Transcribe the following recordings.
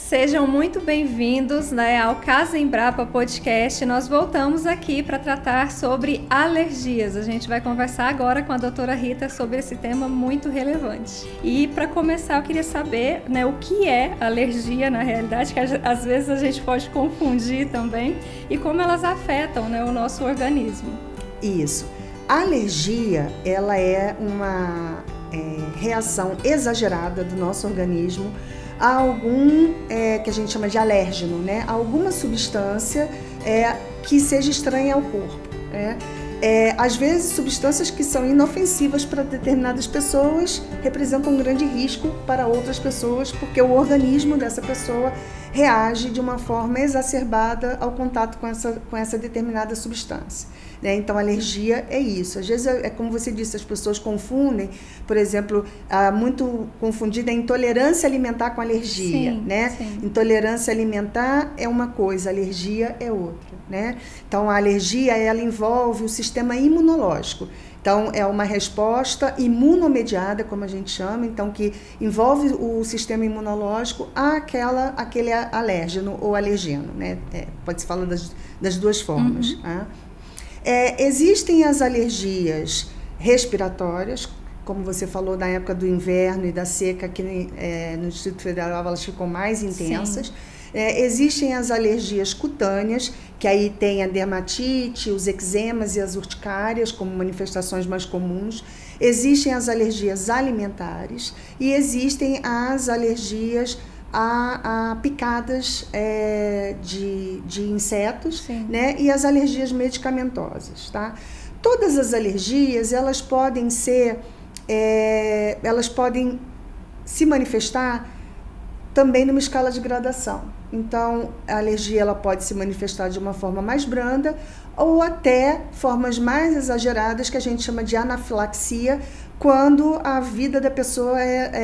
Sejam muito bem-vindos, né, ao Casa Embrapa Podcast. Nós voltamos aqui para tratar sobre alergias. A gente vai conversar agora com a doutora Rita sobre esse tema muito relevante. E para começar, eu queria saber, né, o que é alergia na realidade, que às vezes a gente pode confundir também, e como elas afetam, né, o nosso organismo. Isso. A alergia, ela é uma reação exagerada do nosso organismo a algum que a gente chama de alérgeno, né? Alguma substância que seja estranha ao corpo. Às vezes, substâncias que são inofensivas para determinadas pessoas representam um grande risco para outras pessoas, porque o organismo dessa pessoa reage de uma forma exacerbada ao contato com essa determinada substância. Então, alergia é isso. Às vezes, como você disse, as pessoas confundem, por exemplo, muito confundida a intolerância alimentar com alergia. Sim, né? Sim. Intolerância alimentar é uma coisa, alergia é outra. Né? Então, a alergia ela envolve o sistema imunológico. Então, é uma resposta imunomediada, como a gente chama, então que envolve o sistema imunológico àquele alérgeno ou alergeno. Né? Pode se falar das duas formas. Uhum. Tá? Existem as alergias respiratórias, como você falou, na época do inverno e da seca, que no Distrito Federal elas ficam mais intensas. Existem as alergias cutâneas, que aí tem a dermatite, os eczemas e as urticárias como manifestações mais comuns. Existem as alergias alimentares e existem as alergias a picadas de insetos, né? E as alergias medicamentosas. Tá? Todas as alergias elas podem se manifestar também numa escala de gradação. Então, a alergia ela pode se manifestar de uma forma mais branda ou até formas mais exageradas que a gente chama de anafilaxia, quando a vida da pessoa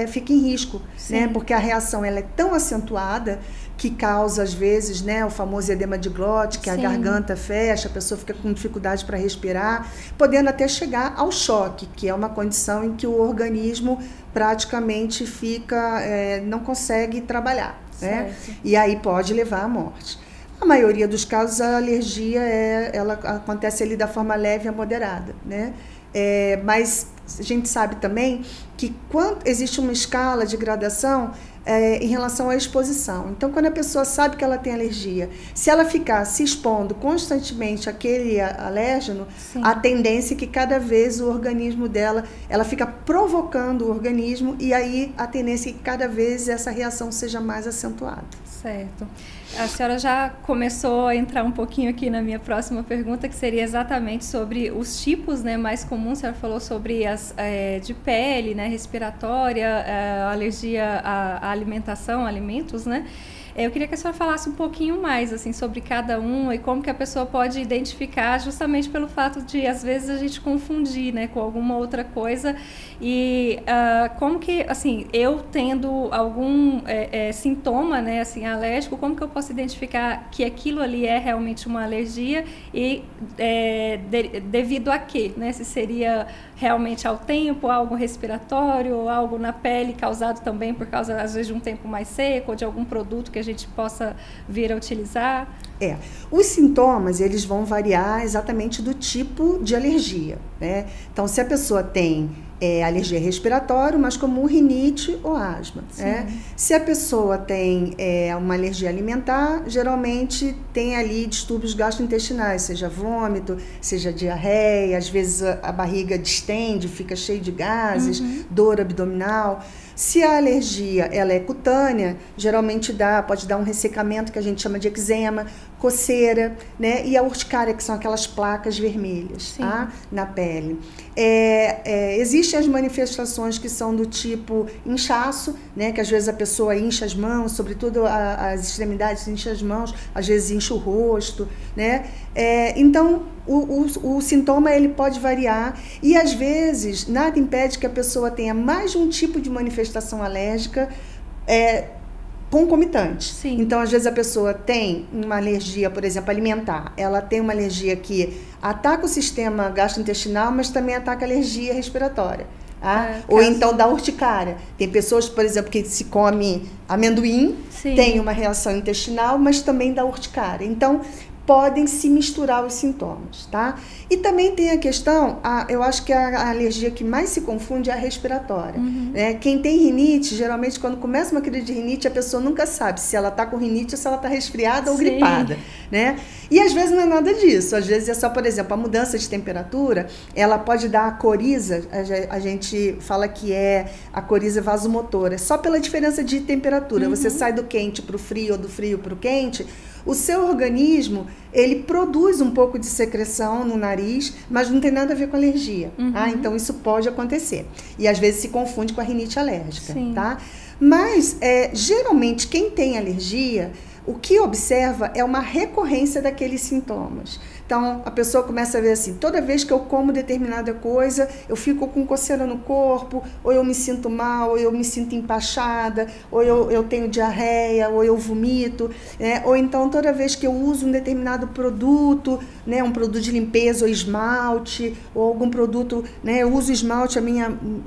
fica em risco, né? Porque a reação ela é tão acentuada que causa, às vezes, né, o famoso edema de glote, que a garganta fecha, a pessoa fica com dificuldade para respirar, podendo até chegar ao choque, que é uma condição em que o organismo praticamente não consegue trabalhar. Né? E aí pode levar à morte. A maioria dos casos, a alergia ela acontece ali da forma leve a moderada. Né? Mas a gente sabe também que existe uma escala de gradação em relação à exposição. Então, quando a pessoa sabe que ela tem alergia, se ela ficar se expondo constantemente àquele alérgeno, a tendência é que cada vez o organismo dela, ela fica provocando o organismo e aí a tendência é que cada vez essa reação seja mais acentuada. Certo. A senhora já começou a entrar um pouquinho aqui na minha próxima pergunta, que seria exatamente sobre os tipos, né, mais comuns. A senhora falou sobre as de pele, né, respiratória, alergia à alimentação, alimentos, né? Eu queria que a senhora falasse um pouquinho mais assim, sobre cada um e como que a pessoa pode identificar, justamente pelo fato de, às vezes, a gente confundir, né, com alguma outra coisa. E como que, assim, eu tendo algum sintoma, né, assim, alérgico, como que eu posso identificar que aquilo ali é realmente uma alergia e devido a quê? Né? Se seria realmente ao tempo, algo respiratório, ou algo na pele causado também por causa, às vezes, de um tempo mais seco ou de algum produto que a gente possa vir a utilizar? Os sintomas, eles vão variar exatamente do tipo de alergia, né? Então, se a pessoa tem alergia respiratória, mais comum rinite ou asma. Se a pessoa tem uma alergia alimentar, geralmente tem ali distúrbios gastrointestinais, seja vômito, seja diarreia, às vezes a barriga distende, fica cheia de gases, dor abdominal. Se a alergia ela é cutânea, geralmente pode dar um ressecamento que a gente chama de eczema, coceira, né? E a urticária, que são aquelas placas vermelhas, tá? Na pele. Existem as manifestações que são do tipo inchaço, né? Que às vezes a pessoa incha as mãos, sobretudo as extremidades, incha as mãos, às vezes incha o rosto, né? Então, o sintoma ele pode variar e, às vezes, nada impede que a pessoa tenha mais de um tipo de manifestação alérgica concomitante. Então, às vezes, a pessoa tem uma alergia, por exemplo, alimentar. Ela tem uma alergia que ataca o sistema gastrointestinal, mas também ataca a alergia respiratória. Ou então da urticária. Tem pessoas, por exemplo, que se come amendoim, tem uma reação intestinal, mas também dá urticária. Então, podem se misturar os sintomas, tá? E também tem a questão, eu acho que a alergia que mais se confunde é a respiratória. Né? Quem tem rinite, geralmente quando começa uma crise de rinite, a pessoa nunca sabe se ela está com rinite ou se ela está resfriada ou gripada, né? E às vezes não é nada disso, às vezes é só, por exemplo, a mudança de temperatura, ela pode dar a coriza, a gente fala que é a coriza vasomotora, só pela diferença de temperatura. Você sai do quente para o frio ou do frio para o quente, o seu organismo, ele produz um pouco de secreção no nariz, mas não tem nada a ver com alergia. Então, isso pode acontecer. E, às vezes, se confunde com a rinite alérgica. Tá? Mas, geralmente, quem tem alergia, o que observa é uma recorrência daqueles sintomas. Então, a pessoa começa a ver assim, toda vez que eu como determinada coisa, eu fico com coceira no corpo, ou eu me sinto mal, ou eu me sinto empachada, ou eu tenho diarreia, ou eu vomito, né? Ou então toda vez que eu uso um determinado produto, né, um produto de limpeza ou esmalte, ou algum produto, né, eu uso esmalte,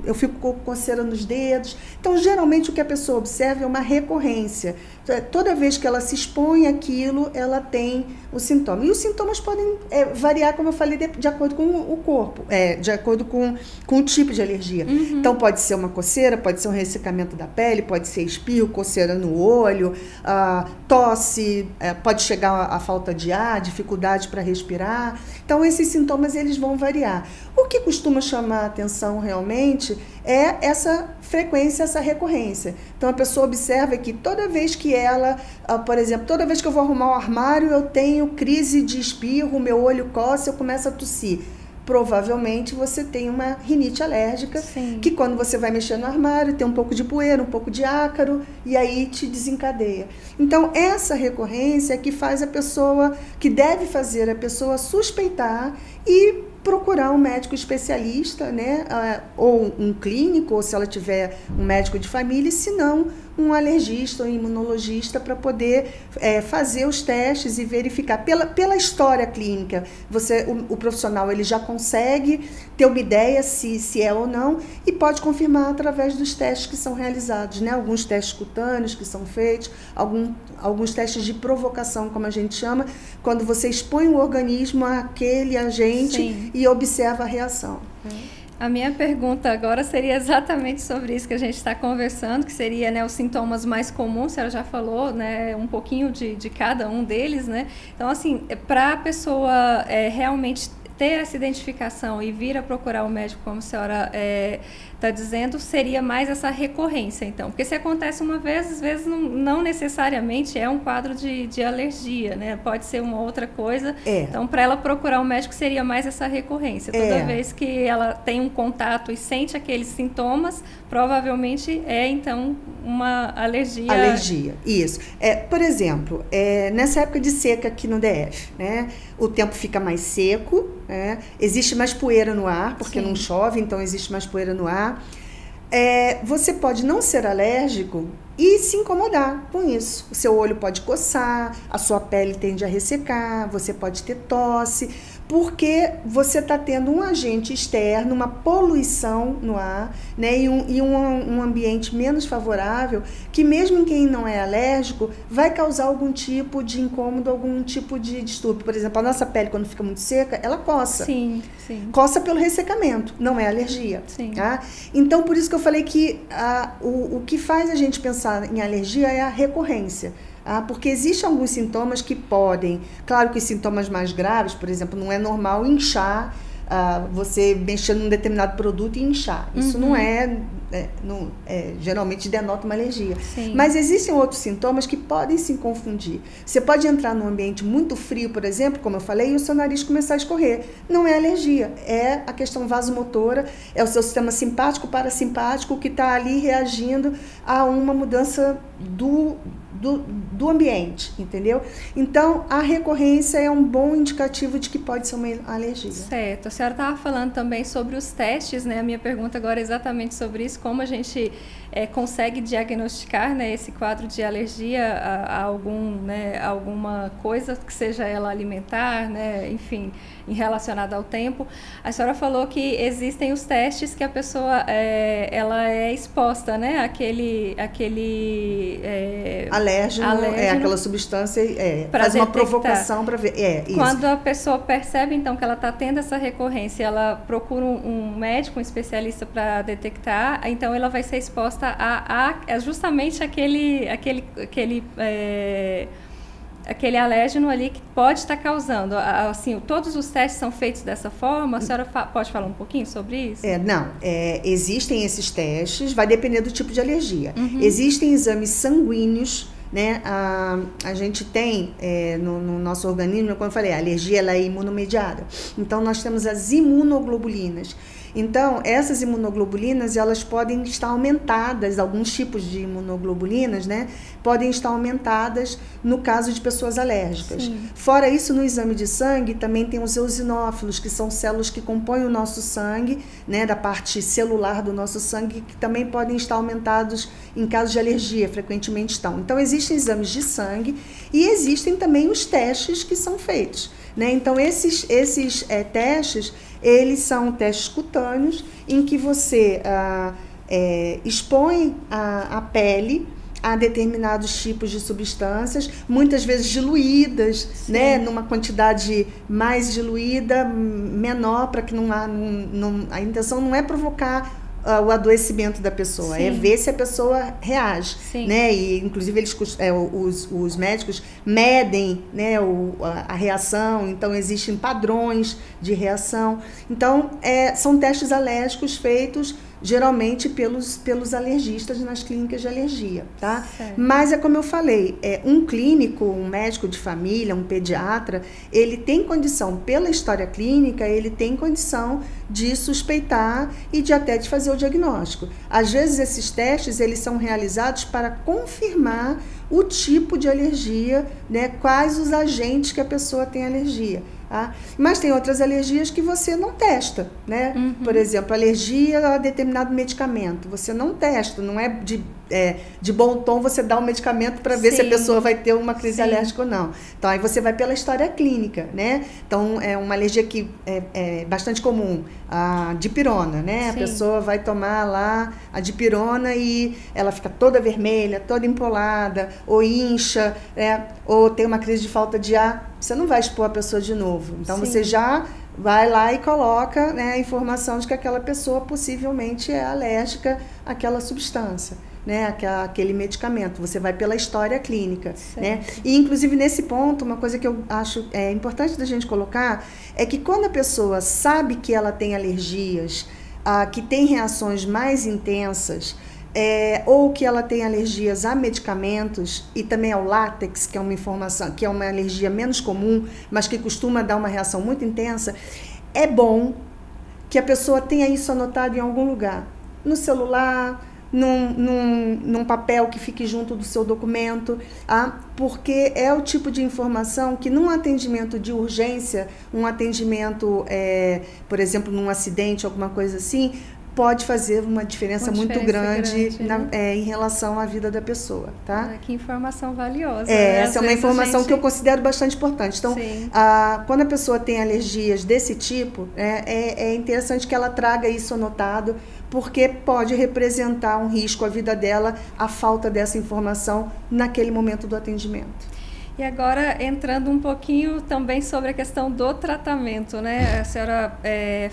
eu fico com coceira nos dedos. Então, geralmente o que a pessoa observa é uma recorrência. Toda vez que ela se expõe àquilo, ela tem o sintoma. E os sintomas podem variar, como eu falei, de acordo com o corpo, de acordo com o tipo de alergia. Então, pode ser uma coceira, pode ser um ressecamento da pele, pode ser espirro, coceira no olho, tosse, pode chegar a falta de ar, dificuldade para respirar. Então, esses sintomas eles vão variar. O que costuma chamar a atenção realmente é essa frequência, essa recorrência. Então, a pessoa observa que toda vez que ela, por exemplo, toda vez que eu vou arrumar o armário, eu tenho crise de espirro, meu olho coça, eu começo a tossir. Provavelmente você tem uma rinite alérgica, que quando você vai mexer no armário, tem um pouco de poeira, um pouco de ácaro, e aí te desencadeia. Então, essa recorrência é que faz a pessoa, que deve fazer a pessoa suspeitar e procurar um médico especialista, né? Ou um clínico, ou se ela tiver um médico de família, e se não, um alergista ou imunologista para poder fazer os testes e verificar. Pela história clínica, o profissional ele já consegue ter uma ideia se é ou não e pode confirmar através dos testes que são realizados, né? Alguns testes cutâneos que são feitos, alguns testes de provocação, como a gente chama, quando você expõe o organismo àquele agente e observa a reação. A minha pergunta agora seria exatamente sobre isso que a gente está conversando, que seria, né, os sintomas mais comuns, a senhora já falou, né, um pouquinho de cada um deles, né? Então, assim, para a pessoa realmente ter essa identificação e vir a procurar o médico, como a senhora está dizendo, seria mais essa recorrência, então. Porque se acontece uma vez, às vezes não necessariamente é um quadro de alergia, né? Pode ser uma outra coisa. Então, para ela procurar o médico, seria mais essa recorrência. Toda vez que ela tem um contato e sente aqueles sintomas, provavelmente então, uma alergia. Alergia, isso. Por exemplo, nessa época de seca aqui no DF, né? O tempo fica mais seco, né? Existe mais poeira no ar, porque não chove, então existe mais poeira no ar. Você pode não ser alérgico e se incomodar com isso. O seu olho pode coçar, a sua pele tende a ressecar, você pode ter tosse, porque você está tendo um agente externo, uma poluição no ar, né, e um ambiente menos favorável, que mesmo em quem não é alérgico, vai causar algum tipo de incômodo, algum tipo de distúrbio. Por exemplo, a nossa pele, quando fica muito seca, ela coça. Sim. Coça pelo ressecamento, não é alergia. Tá? Então, por isso que eu falei que o que faz a gente pensar em alergia é a recorrência. Porque existem alguns sintomas que podem, claro que os sintomas mais graves, por exemplo, não é normal inchar, você mexer num determinado produto e inchar. Isso não geralmente denota uma alergia. Mas existem outros sintomas que podem se confundir. Você pode entrar num ambiente muito frio, por exemplo, como eu falei, e o seu nariz começar a escorrer. Não é alergia, é a questão vasomotora, é o seu sistema simpático, parasimpático que está ali reagindo a uma mudança do ambiente, entendeu? Então, a recorrência é um bom indicativo de que pode ser uma alergia. Certo. A senhora estava falando também sobre os testes, né? A minha pergunta agora é exatamente sobre isso, como a gente consegue diagnosticar, né, esse quadro de alergia a alguma coisa, que seja ela alimentar, né, enfim, relacionada ao tempo. A senhora falou que existem os testes que a pessoa ela é exposta, né, àquele alérgeno, aquela substância, faz uma provocação para ver. Quando a pessoa percebe, então, que ela está tendo essa recorrência, ela procura um médico, um especialista para detectar, então ela vai ser exposta a justamente aquele alérgeno ali que pode estar causando. Assim, todos os testes são feitos dessa forma? A senhora pode falar um pouquinho sobre isso? Existem esses testes, vai depender do tipo de alergia. Existem exames sanguíneos, né? A gente tem no nosso organismo, como eu falei, a alergia ela é imunomediada. Então, nós temos as imunoglobulinas. Então, essas imunoglobulinas, elas podem estar aumentadas, alguns tipos de imunoglobulinas, né, podem estar aumentadas no caso de pessoas alérgicas. Sim. Fora isso, no exame de sangue, também tem os eosinófilos, que são células que compõem o nosso sangue, né, da parte celular do nosso sangue, que também podem estar aumentados em caso de alergia, frequentemente estão. Então, existem exames de sangue e existem também os testes que são feitos, né? Então, esses testes, eles são testes cutâneos em que você expõe a pele a determinados tipos de substâncias, muitas vezes diluídas, né, numa quantidade mais diluída, menor, para que a intenção não é provocar o adoecimento da pessoa, é ver se a pessoa reage, né? E inclusive os médicos medem, né, a reação, então existem padrões de reação. Então, são testes alérgicos feitos geralmente pelos alergistas nas clínicas de alergia, tá? Certo. Mas como eu falei, um clínico, um médico de família, um pediatra, ele tem condição, pela história clínica, ele tem condição de suspeitar e até de fazer o diagnóstico. Às vezes esses testes, eles são realizados para confirmar o tipo de alergia, né? Quais os agentes que a pessoa tem alergia. Tá? Mas tem outras alergias que você não testa, né? Por exemplo, alergia a determinado medicamento. Você não testa, não é de bom tom você dar um medicamento para ver se a pessoa vai ter uma crise alérgica ou não. Então, aí você vai pela história clínica, né? Então, é uma alergia que é bastante comum, a dipirona, né? A pessoa vai tomar lá a dipirona e ela fica toda vermelha, toda empolada, ou incha, ou tem uma crise de falta de ar. Você não vai expor a pessoa de novo. Então, você já vai lá e coloca, né, a informação de que aquela pessoa possivelmente é alérgica àquela substância, né, aquele medicamento. Você vai pela história clínica, né? E, inclusive, nesse ponto, uma coisa que eu acho importante da gente colocar é que quando a pessoa sabe que ela tem alergias, que tem reações mais intensas, ou que ela tem alergias a medicamentos e também ao látex, que é uma informação, que é uma alergia menos comum, mas que costuma dar uma reação muito intensa, é bom que a pessoa tenha isso anotado em algum lugar, no celular, num papel que fique junto do seu documento, porque é o tipo de informação que num atendimento de urgência, um atendimento, por exemplo, num acidente, alguma coisa assim, pode fazer uma diferença muito grande em relação à vida da pessoa, tá? Que informação valiosa. Essa é uma informação que eu considero bastante importante. Então, quando a pessoa tem alergias desse tipo, é interessante que ela traga isso anotado, porque pode representar um risco à vida dela, a falta dessa informação naquele momento do atendimento. E agora, entrando um pouquinho também sobre a questão do tratamento, né? A senhora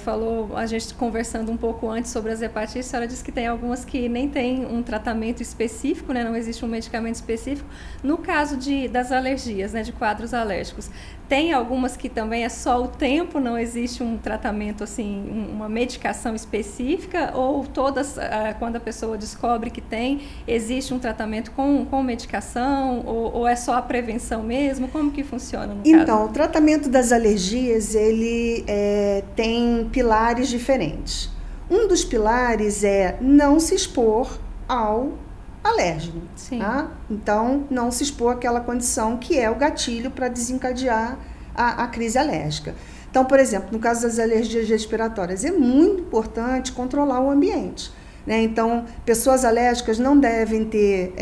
falou, a gente conversando um pouco antes sobre as hepatites, a senhora disse que tem algumas que nem tem um tratamento específico, né? Não existe um medicamento específico. No caso das alergias, né? De quadros alérgicos, tem algumas que também é só o tempo, não existe um tratamento, assim, uma medicação específica, ou todas, quando a pessoa descobre que tem, existe um tratamento com medicação, ou é só a prevenção mesmo? Como que funciona no caso? Então, o tratamento das alergias, ele tem pilares diferentes. Um dos pilares é não se expor ao alérgeno. Tá? Então, não se expor àquela condição que é o gatilho para desencadear a crise alérgica. Então, por exemplo, no caso das alergias respiratórias, é muito importante controlar o ambiente, né? Então, pessoas alérgicas não devem ter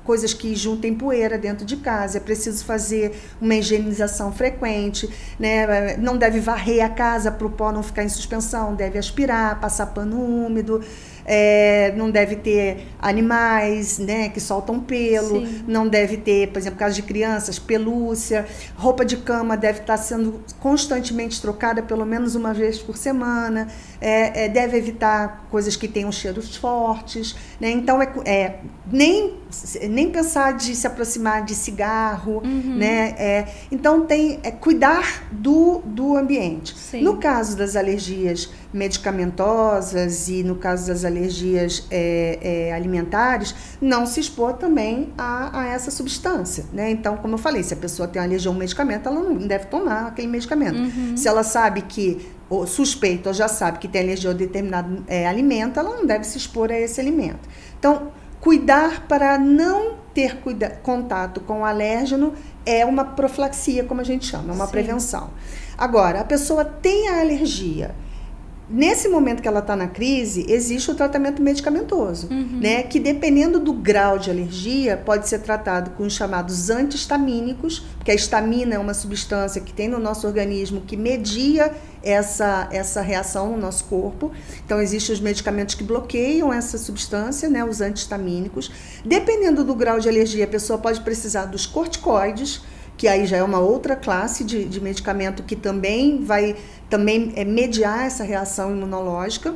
coisas que juntem poeira dentro de casa, é preciso fazer uma higienização frequente, né? Não deve varrer a casa para o pó não ficar em suspensão, deve aspirar, passar pano úmido, não deve ter animais, né, que soltam pelo, não deve ter, por exemplo, caso de crianças, pelúcia, roupa de cama deve estar sendo constantemente trocada pelo menos uma vez por semana, deve evitar coisas que tenham cheiros fortes, né? Então nem pensar de se aproximar de cigarro, né? Então cuidar do ambiente. No caso das alergias medicamentosas e no caso das alergias alimentares, não se expor também a essa substância, né? Então, como eu falei, se a pessoa tem alergia a um medicamento, ela não deve tomar aquele medicamento. Se ela sabe que, ou suspeita, ou já sabe que tem alergia a determinado alimento, ela não deve se expor a esse alimento. Então, cuidar para não ter contato com o alérgeno é uma profilaxia, como a gente chama, é uma prevenção. Agora, a pessoa tem a alergia. Nesse momento que ela está na crise, existe o tratamento medicamentoso, né? Que dependendo do grau de alergia, pode ser tratado com os chamados antihistamínicos, porque a histamina é uma substância que tem no nosso organismo que media essa reação no nosso corpo. Então, existem os medicamentos que bloqueiam essa substância, né? Os antihistamínicos. Dependendo do grau de alergia, a pessoa pode precisar dos corticoides, que aí já é uma outra classe de medicamento que também vai mediar essa reação imunológica.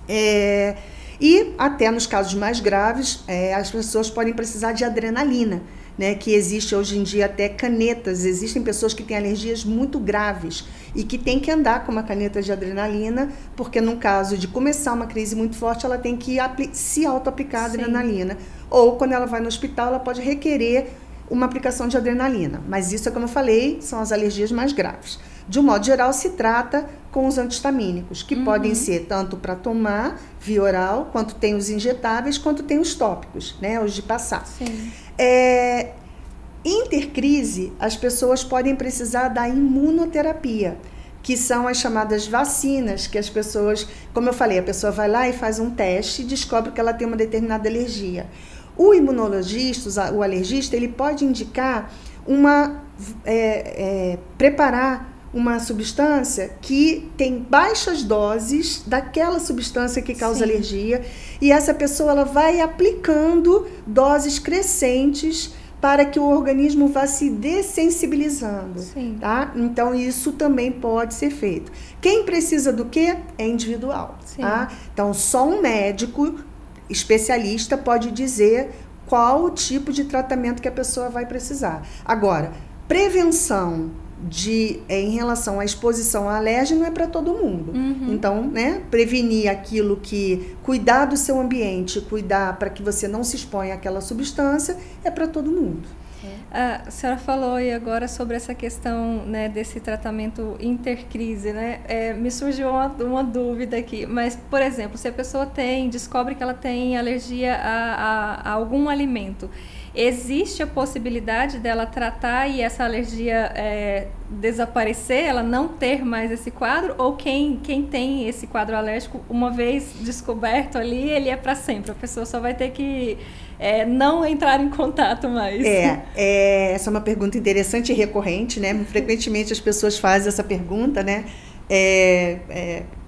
E até nos casos mais graves, as pessoas podem precisar de adrenalina, né? Que existe hoje em dia até canetas. Existem pessoas que têm alergias muito graves e que têm que andar com uma caneta de adrenalina, porque no caso de começar uma crise muito forte, ela tem que se auto-aplicar adrenalina. Ou quando ela vai no hospital, ela pode requerer uma aplicação de adrenalina, mas isso, como eu falei, são as alergias mais graves. De um modo geral, se trata com os antihistamínicos, que podem ser tanto para tomar via oral, quanto tem os injetáveis, quanto tem os tópicos, né, os de passar. Intercrise, as pessoas podem precisar da imunoterapia, que são as chamadas vacinas, que as pessoas, como eu falei, a pessoa vai lá e faz um teste e descobre que ela tem uma determinada alergia. O imunologista, o alergista, ele pode indicar preparar uma substância que tem baixas doses daquela substância que causa alergia, e essa pessoa ela vai aplicando doses crescentes para que o organismo vá se dessensibilizando. Tá? Então, isso também pode ser feito. Quem precisa do quê? É individual. Tá? Então, só um médico especialista pode dizer qual o tipo de tratamento que a pessoa vai precisar. Agora, prevenção em relação à exposição a alérgeno é para todo mundo. Então, né, prevenir aquilo cuidar do seu ambiente, cuidar para que você não se exponha àquela substância, é para todo mundo. A senhora falou aí agora sobre essa questão, né, desse tratamento intercrise, né? Me surgiu uma dúvida aqui, mas, por exemplo, se a pessoa descobre que ela tem alergia a algum alimento, existe a possibilidade dela tratar e essa alergia desaparecer, ela não ter mais esse quadro? Ou quem tem esse quadro alérgico, uma vez descoberto ali, ele é para sempre? A pessoa só vai ter que não entrar em contato mais. Essa é uma pergunta interessante e recorrente, né? Frequentemente as pessoas fazem essa pergunta, né?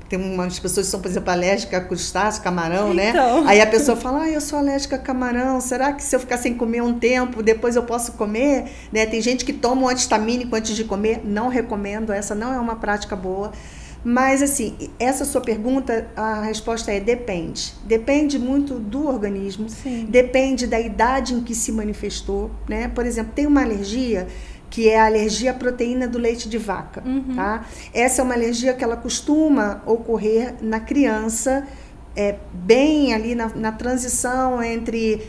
Tem umas pessoas que são, por exemplo, alérgicas a crustáceo, camarão, né? Aí a pessoa fala, eu sou alérgica a camarão, será que se eu ficar sem comer um tempo, depois eu posso comer? Né? Tem gente que toma um antihistamínico antes de comer, não recomendo, essa não é uma prática boa. Mas, assim, essa sua pergunta, a resposta é depende. Depende muito do organismo, depende da idade em que se manifestou, né? Por exemplo, tem uma alergia que é a alergia à proteína do leite de vaca, tá? Essa é uma alergia que ela costuma ocorrer na criança, bem ali na transição entre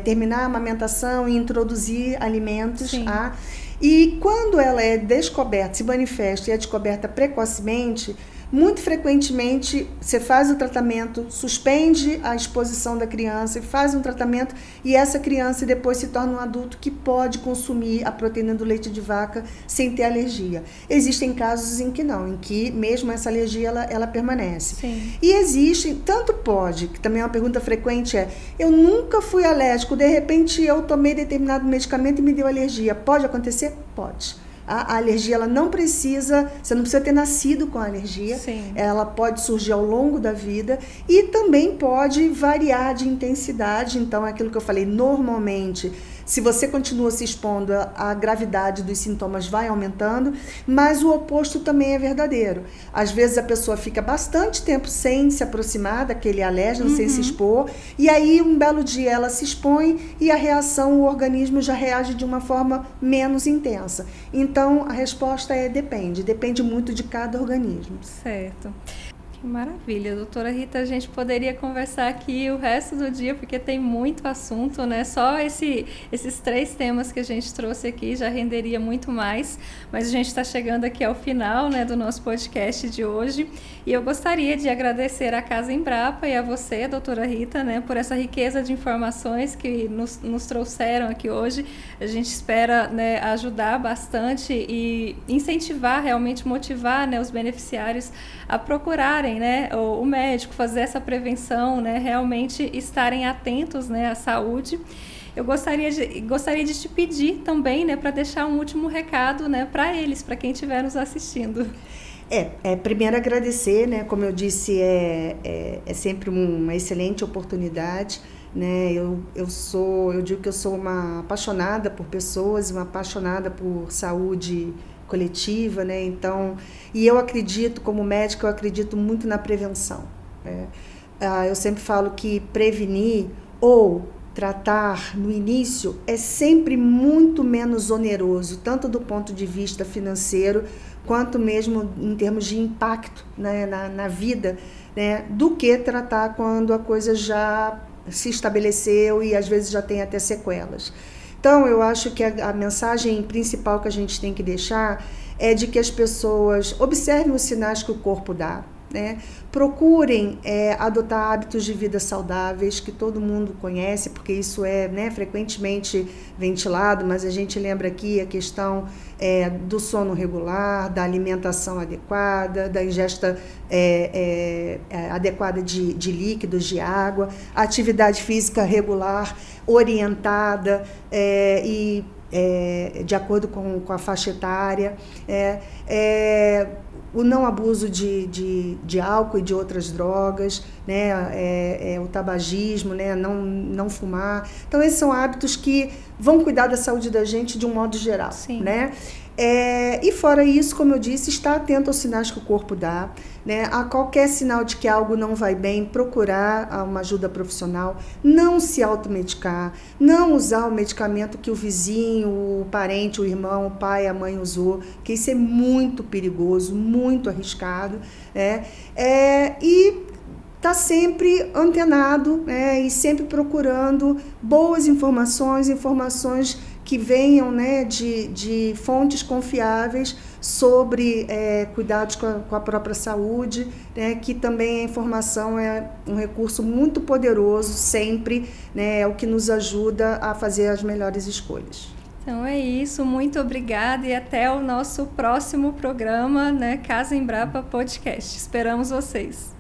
terminar a amamentação e introduzir alimentos, tá? E quando ela é descoberta, se manifesta e é descoberta precocemente, muito frequentemente você faz o tratamento, suspende a exposição da criança, faz um tratamento e essa criança depois se torna um adulto que pode consumir a proteína do leite de vaca sem ter alergia. Existem casos em que não, em que mesmo essa alergia ela permanece. Sim. E existe, tanto pode, que também é uma pergunta frequente eu nunca fui alérgico, de repente eu tomei determinado medicamento e me deu alergia. Pode acontecer? Pode. A alergia, ela não precisa, você não precisa ter nascido com a alergia. Sim. Ela pode surgir ao longo da vida e também pode variar de intensidade. Então, é aquilo que eu falei, normalmente, se você continua se expondo, a gravidade dos sintomas vai aumentando, mas o oposto também é verdadeiro. Às vezes a pessoa fica bastante tempo sem se aproximar daquele alérgeno, sem se expor, e aí um belo dia ela se expõe e a reação, o organismo já reage de uma forma menos intensa. Então a resposta depende muito de cada organismo. Certo. Maravilha, doutora Rita, a gente poderia conversar aqui o resto do dia, porque tem muito assunto, né? Só esses 3 temas que a gente trouxe aqui já renderia muito mais, mas a gente está chegando aqui ao final, né, do nosso podcast de hoje, e eu gostaria de agradecer à Casa Embrapa e a você, doutora Rita, né, por essa riqueza de informações que nos trouxeram aqui hoje. A gente espera, né, ajudar bastante e incentivar, realmente motivar, né, os beneficiários a procurarem, né, o médico, fazer essa prevenção, né, realmente estarem atentos, né, à saúde. Eu gostaria de te pedir também, né, para deixar um último recado, né, para eles, para quem estiver nos assistindo. Primeiro agradecer, né, como eu disse, é sempre uma excelente oportunidade, né, eu digo que eu sou uma apaixonada por pessoas, uma apaixonada por saúde coletiva, né? Então, e eu acredito, como médica, eu acredito muito na prevenção, né? Eu sempre falo que prevenir ou tratar no início é sempre muito menos oneroso, tanto do ponto de vista financeiro, quanto mesmo em termos de impacto, né, na vida, né, do que tratar quando a coisa já se estabeleceu e às vezes já tem até sequelas. Então, eu acho que a mensagem principal que a gente tem que deixar é de que as pessoas observem os sinais que o corpo dá, né? Procurem adotar hábitos de vida saudáveis, que todo mundo conhece, porque isso é, né, frequentemente ventilado, mas a gente lembra aqui a questão do sono regular, da alimentação adequada, da ingesta adequada de líquidos, de água, atividade física regular, orientada e de acordo com a faixa etária, o não abuso de álcool e de outras drogas, né, o tabagismo, né, não fumar. Então, esses são hábitos que vão cuidar da saúde da gente de um modo geral. Sim. Né? E fora isso, como eu disse, estar atento aos sinais que o corpo dá, né? A qualquer sinal de que algo não vai bem, procurar uma ajuda profissional, não se automedicar, não usar o medicamento que o vizinho, o parente, o irmão, o pai, a mãe usou, que isso é muito perigoso, muito arriscado, né? E está sempre antenado, e sempre procurando boas informações que venham, né, de fontes confiáveis sobre cuidados com a própria saúde, né, que também a informação é um recurso muito poderoso sempre, né, é o que nos ajuda a fazer as melhores escolhas. Então é isso, muito obrigada e até o nosso próximo programa, né, Casa Embrapa Podcast. Esperamos vocês.